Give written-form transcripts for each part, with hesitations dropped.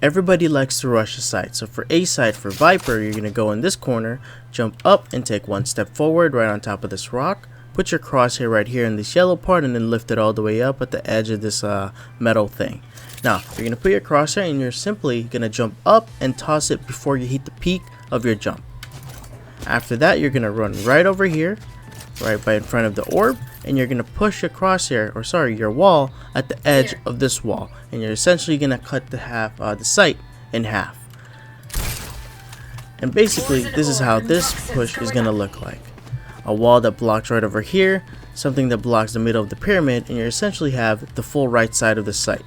Everybody likes to rush a site, so for A site, for Viper, you're going to go in this corner, jump up and take one step forward right on top of this rock, put your crosshair right here in this yellow part and then lift it all the way up at the edge of this metal thing. Now, you're going to put your crosshair and you're simply going to jump up and toss it before you hit the peak of your jump. After that, you're going to run right over here, right by in front of the orb, and you're going to push your crosshair, or sorry, your wall at the edge of this wall, and you're essentially going to cut the site in half. And basically, this is how this push is going to look like. A wall that blocks right over here, something that blocks the middle of the pyramid, and you essentially have the full right side of the site.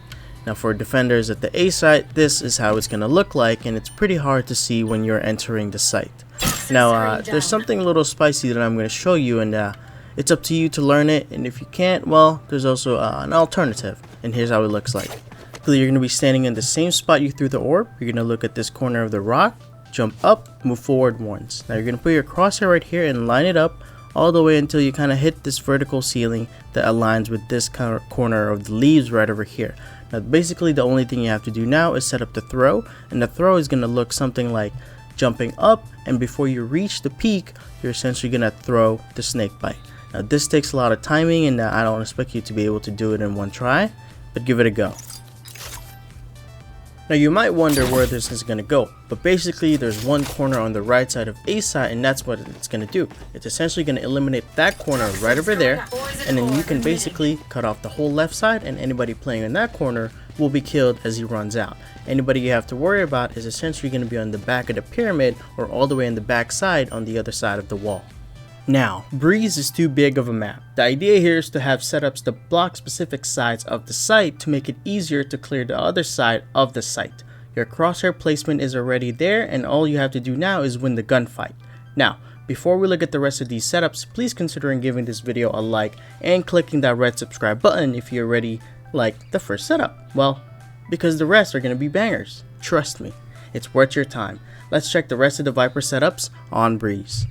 Now for defenders at the A site, this is how it's going to look like, and it's pretty hard to see when you're entering the site. Now there's something a little spicy that I'm going to show you, and it's up to you to learn it, and if you can't, well, there's also an alternative, and here's how it looks like. You're going to be standing in the same spot you threw the orb. You're going to look at this corner of the rock, jump up, move forward once. Now you're going to put your crosshair right here and line it up all the way until you kind of hit this vertical ceiling that aligns with this corner of the leaves right over here. Now basically the only thing you have to do now is set up the throw, and the throw is going to look something like jumping up, and before you reach the peak, you're essentially going to throw the snake bite. Now this takes a lot of timing, and I don't expect you to be able to do it in one try, but give it a go. Now you might wonder where this is going to go, but basically there's one corner on the right side of A side, and that's what it's going to do. It's essentially going to eliminate that corner right over there, and then you can basically cut off the whole left side, and anybody playing in that corner will be killed as he runs out. Anybody you have to worry about is essentially going to be on the back of the pyramid or all the way on the back side on the other side of the wall. Now, Breeze is too big of a map. The idea here is to have setups that block specific sides of the site to make it easier to clear the other side of the site. Your crosshair placement is already there, and all you have to do now is win the gunfight. Now, before we look at the rest of these setups, please consider giving this video a like and clicking that red subscribe button if you already liked the first setup. Well, because the rest are going to be bangers. Trust me, it's worth your time. Let's check the rest of the Viper setups on Breeze.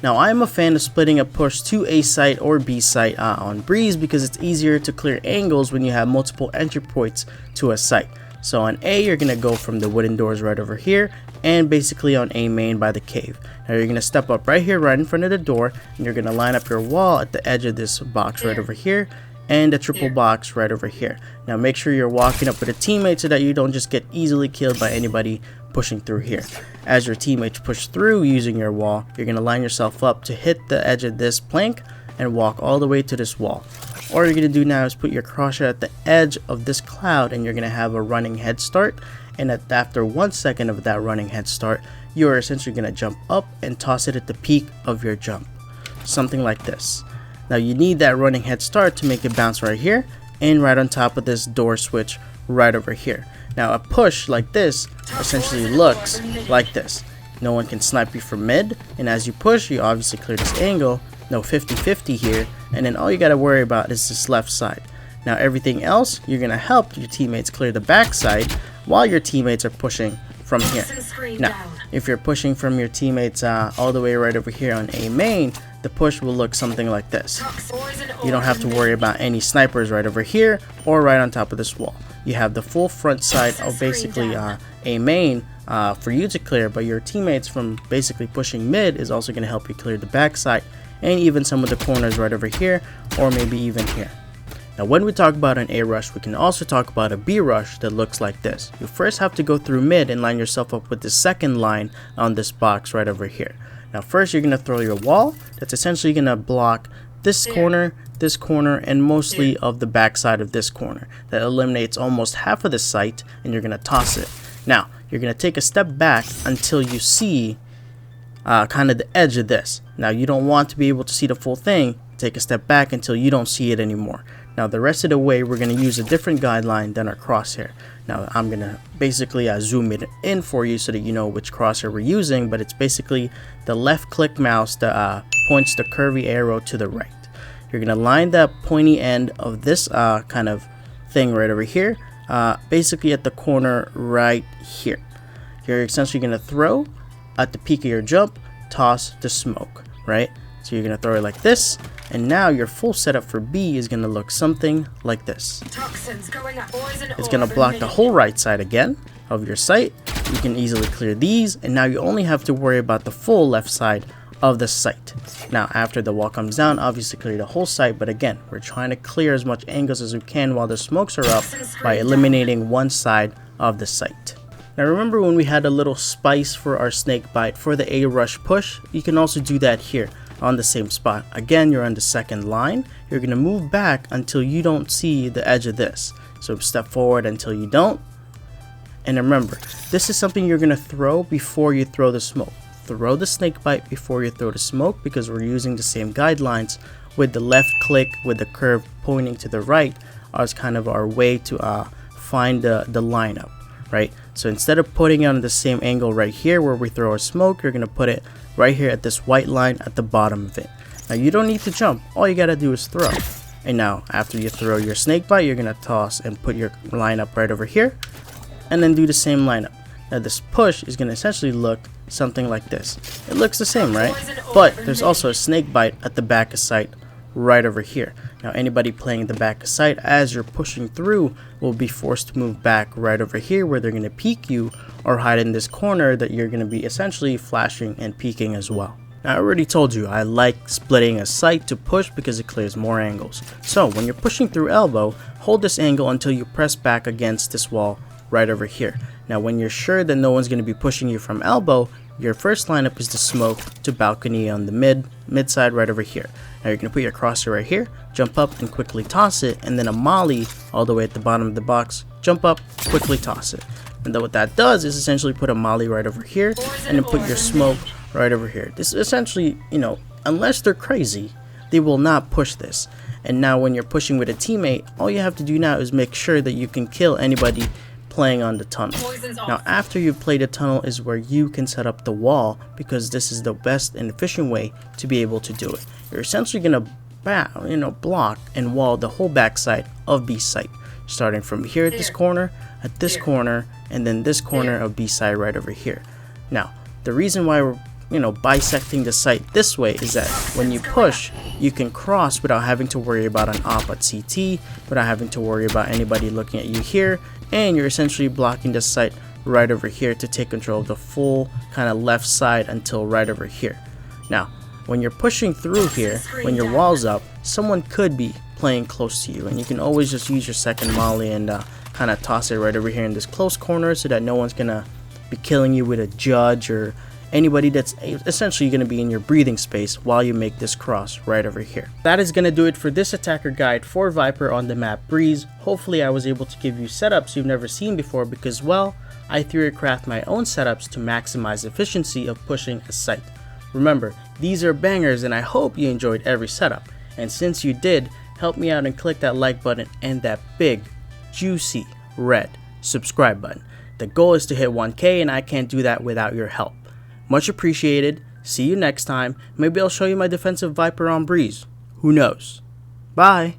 Now I am a fan of splitting a push to A site or B site on Breeze because it's easier to clear angles when you have multiple entry points to a site. So on A, you're going to go from the wooden doors right over here, and basically on A main by the cave. Now you're going to step up right here right in front of the door, and you're going to line up your wall at the edge of this box right over here, and the triple box right over here. Now make sure you're walking up with a teammate so that you don't just get easily killed by anybody pushing through here. As your teammates push through using your wall, you're going to line yourself up to hit the edge of this plank and walk all the way to this wall. All you're going to do now is put your crosshair at the edge of this cloud, and you're going to have a running head start, and after 1 second of that running head start, you are essentially going to jump up and toss it at the peak of your jump. Something like this. Now you need that running head start to make it bounce right here and right on top of this door switch right over here. Now a push like this essentially looks like this. No one can snipe you from mid, and as you push, you obviously clear this angle. No 50-50 here, and then all you gotta worry about is this left side. Now everything else, you're gonna help your teammates clear the back side while your teammates are pushing from here. Now, if you're pushing from your teammates all the way right over here on A main, the push will look something like this. You don't have to worry about any snipers right over here or right on top of this wall. You have the full front side of basically A main for you to clear, but your teammates from basically pushing mid is also going to help you clear the back side and even some of the corners right over here or maybe even here. Now when we talk about an A rush, we can also talk about a B rush that looks like this. You first have to go through mid and line yourself up with the second line on this box right over here. Now first you're going to throw your wall that's essentially going to block this corner, and mostly of the back side of this corner. That eliminates almost half of the site, and you're going to toss it. Now you're going to take a step back until you see kind of the edge of this. Now you don't want to be able to see the full thing. Take a step back until you don't see it anymore. Now the rest of the way we're going to use a different guideline than our crosshair. Now I'm going to basically zoom it in for you so that you know which crosshair we're using, but it's basically the left click mouse that points the curvy arrow to the right. You're going to line that pointy end of this kind of thing right over here, basically at the corner right here. You're essentially going to throw at the peak of your jump, toss the smoke, right? So you're going to throw it like this, and now your full setup for B is going to look something like this. It's going to block the whole right side again, of your sight. You can easily clear these, and now you only have to worry about the full left side of the sight. Now after the wall comes down, obviously clear the whole sight, but again, we're trying to clear as much angles as we can while the smokes are up by eliminating one side of the sight. Now remember when we had a little spice for our snake bite for the A rush push? You can also do that here on the same spot. Again, you're on the second line. You're going to move back until you don't see the edge of this. So step forward until you don't. And remember, this is something you're going to throw before you throw the smoke. Throw the snake bite before you throw the smoke, because we're using the same guidelines with the left click with the curve pointing to the right as kind of our way to find the lineup, right? So instead of putting it on the same angle right here where we throw our smoke, you're going to put it right here at this white line at the bottom of it. Now you don't need to jump, all you gotta do is throw. And now after you throw your snake bite, you're going to toss and put your lineup right over here, and then do the same lineup. Now this push is going to essentially look something like this. It looks the same, right? But there's also a snake bite at the back of sight right over here. Now anybody playing the back of sight as you're pushing through will be forced to move back right over here where they're going to peek you or hide in this corner that you're going to be essentially flashing and peeking as well. Now, I already told you I like splitting a sight to push because it clears more angles. So when you're pushing through elbow, hold this angle until you press back against this wall right over here. Now when you're sure that no one's going to be pushing you from elbow, your first lineup is to smoke to balcony on the mid side right over here. Now you're going to put your crosser right here, jump up and quickly toss it, and then a molly all the way at the bottom of the box, jump up, quickly toss it. And then what that does is essentially put a molly right over here and then put your smoke right over here. This is essentially, you know, unless they're crazy, they will not push this. And now when you're pushing with a teammate, all you have to do now is make sure that you can kill anybody playing on the tunnel. Now after you've played a tunnel is where you can set up the wall, because this is the best and efficient way to be able to do it. You're essentially going to block and wall the whole backside of B site, starting from here at this corner, and then this corner of B side right over here. Now the reason why we're bisecting the site this way is that when you push, you can cross without having to worry about an op at CT, without having to worry about anybody looking at you here, and you're essentially blocking the site right over here to take control of the full kind of left side until right over here. Now when you're pushing through here, when your wall's up, someone could be playing close to you, and you can always just use your second molly and kind of toss it right over here in this close corner so that no one's gonna be killing you with a judge or anybody that's essentially going to be in your breathing space while you make this cross right over here. That is going to do it for this attacker guide for Viper on the map Breeze. Hopefully I was able to give you setups you've never seen before, because, well, I theorycraft my own setups to maximize efficiency of pushing a site. Remember, these are bangers, and I hope you enjoyed every setup. And since you did, help me out and click that like button and that big, juicy, red subscribe button. The goal is to hit 1K, and I can't do that without your help. Much appreciated. See you next time. Maybe I'll show you my defensive Viper on Breeze. Who knows? Bye.